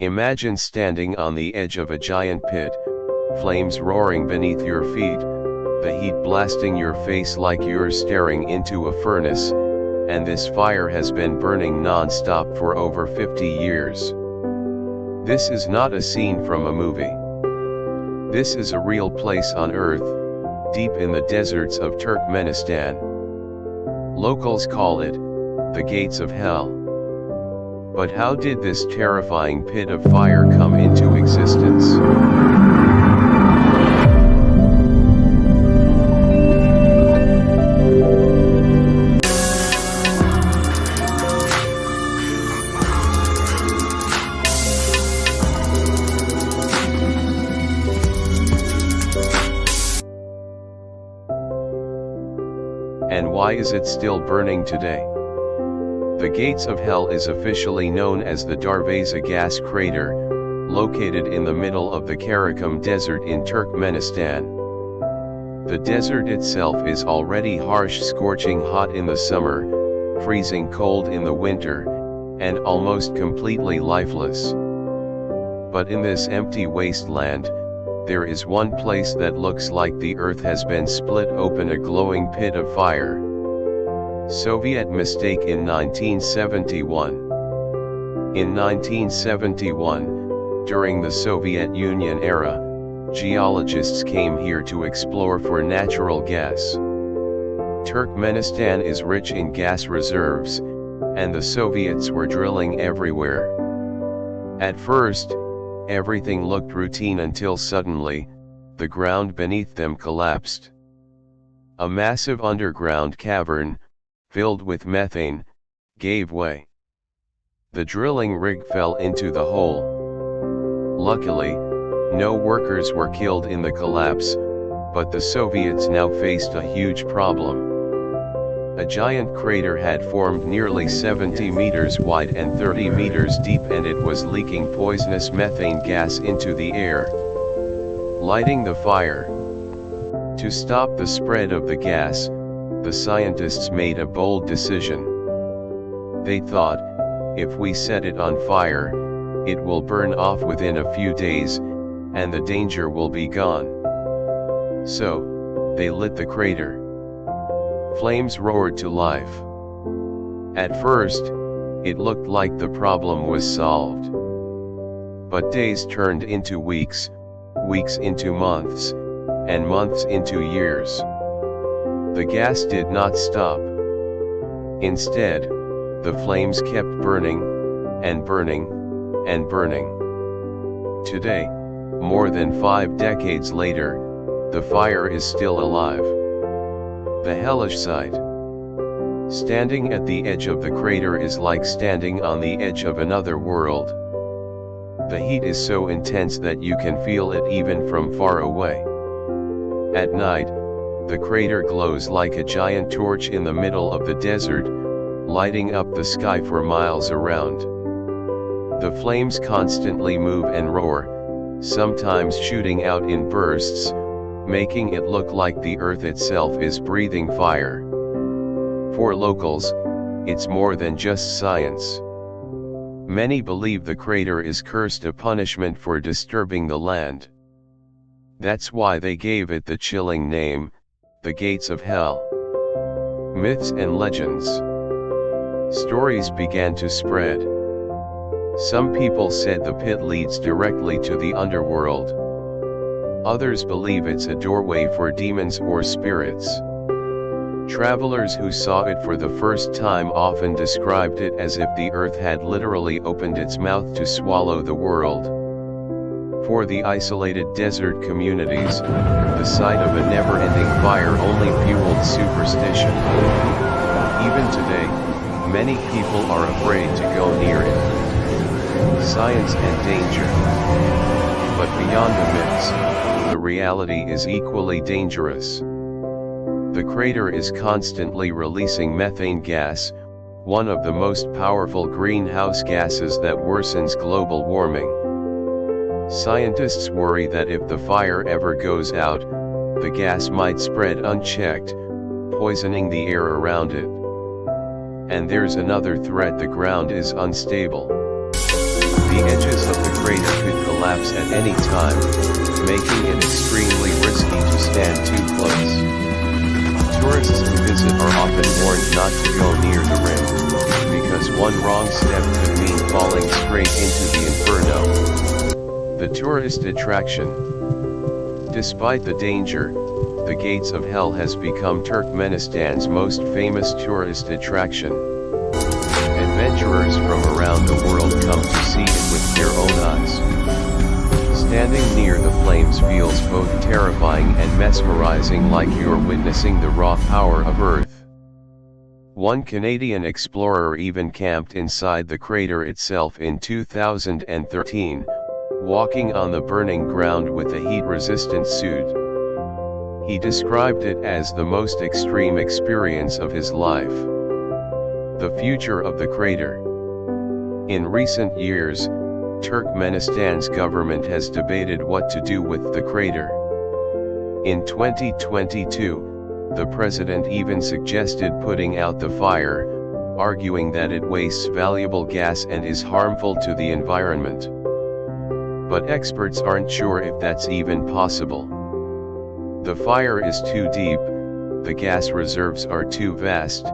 Imagine standing on the edge of a giant pit, flames roaring beneath your feet, the heat blasting your face like you're staring into a furnace, and this fire has been burning non-stop for over 50 years. This is not a scene from a movie. This is a real place on Earth, deep in the deserts of Turkmenistan. Locals call it the gates of hell. But how did this terrifying pit of fire come into existence? And why is it still burning today? The Gates of Hell is officially known as the Darvaza Gas Crater, located in the middle of the Karakum Desert in Turkmenistan. The desert itself is already harsh, scorching hot in the summer, freezing cold in the winter, and almost completely lifeless. But in this empty wasteland, there is one place that looks like the earth has been split open, a glowing pit of fire. Soviet mistake in 1971. In 1971, during the Soviet Union era, geologists came here to explore for natural gas. Turkmenistan is rich in gas reserves, and the Soviets were drilling everywhere. At first, everything looked routine until suddenly, the ground beneath them collapsed. A massive underground cavern, filled with methane, gave way. The drilling rig fell into the hole. Luckily, no workers were killed in the collapse, but the Soviets now faced a huge problem. A giant crater had formed nearly 70 meters wide and 30 meters deep, and it was leaking poisonous methane gas into the air, lighting the fire. To stop the spread of the gas, the scientists made a bold decision. They thought, if we set it on fire, it will burn off within a few days, and the danger will be gone. So, they lit the crater. Flames roared to life. At first, it looked like the problem was solved. But days turned into weeks, weeks into months, and months into years. The gas did not stop. Instead, the flames kept burning, and burning, and burning. Today, more than 5 decades later, the fire is still alive. The hellish sight. Standing at the edge of the crater is like standing on the edge of another world. The heat is so intense that you can feel it even from far away. At night, the crater glows like a giant torch in the middle of the desert, lighting up the sky for miles around. The flames constantly move and roar, sometimes shooting out in bursts, making it look like the earth itself is breathing fire. For locals, it's more than just science. Many believe the crater is cursed, a punishment for disturbing the land. That's why they gave it the chilling name, the Gates of Hell. Myths and legends. Stories began to spread. Some people said the pit leads directly to the underworld. Others believe it's a doorway for demons or spirits. Travelers who saw it for the first time often described it as if the earth had literally opened its mouth to swallow the world. For the isolated desert communities, the sight of a never-ending fire only fueled superstition. Even today, many people are afraid to go near it. Science and danger. But beyond the myths, the reality is equally dangerous. The crater is constantly releasing methane gas, one of the most powerful greenhouse gases that worsens global warming. Scientists worry that if the fire ever goes out, the gas might spread unchecked, poisoning the air around it. And there's another threat: the ground is unstable. The edges of the crater could collapse at any time, making it extremely risky to stand too close. Tourists who visit are often warned not to go near the rim, because one wrong step could mean falling straight into the inferno. The tourist attraction. Despite the danger, the Gates of Hell has become Turkmenistan's most famous tourist attraction. Adventurers from around the world come to see it with their own eyes. Standing near the flames feels both terrifying and mesmerizing, like you're witnessing the raw power of Earth. One Canadian explorer even camped inside the crater itself in 2013, walking on the burning ground with a heat-resistant suit. He described it as the most extreme experience of his life. The future of the crater. In recent years, Turkmenistan's government has debated what to do with the crater. In 2022, the president even suggested putting out the fire, arguing that it wastes valuable gas and is harmful to the environment. But experts aren't sure if that's even possible. The fire is too deep, the gas reserves are too vast,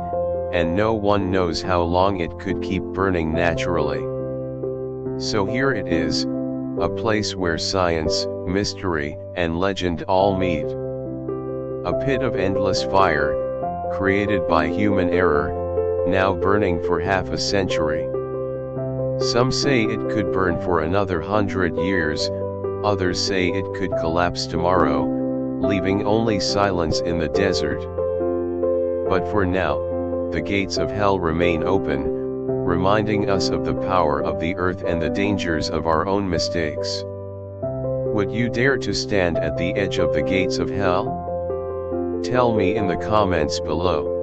and no one knows how long it could keep burning naturally. So here it is, a place where science, mystery, and legend all meet. A pit of endless fire, created by human error, now burning for half a century. Some say it could burn for another 100 years, others say it could collapse tomorrow, leaving only silence in the desert. But for now, the gates of hell remain open, reminding us of the power of the earth and the dangers of our own mistakes. Would you dare to stand at the edge of the gates of hell? Tell me in the comments below.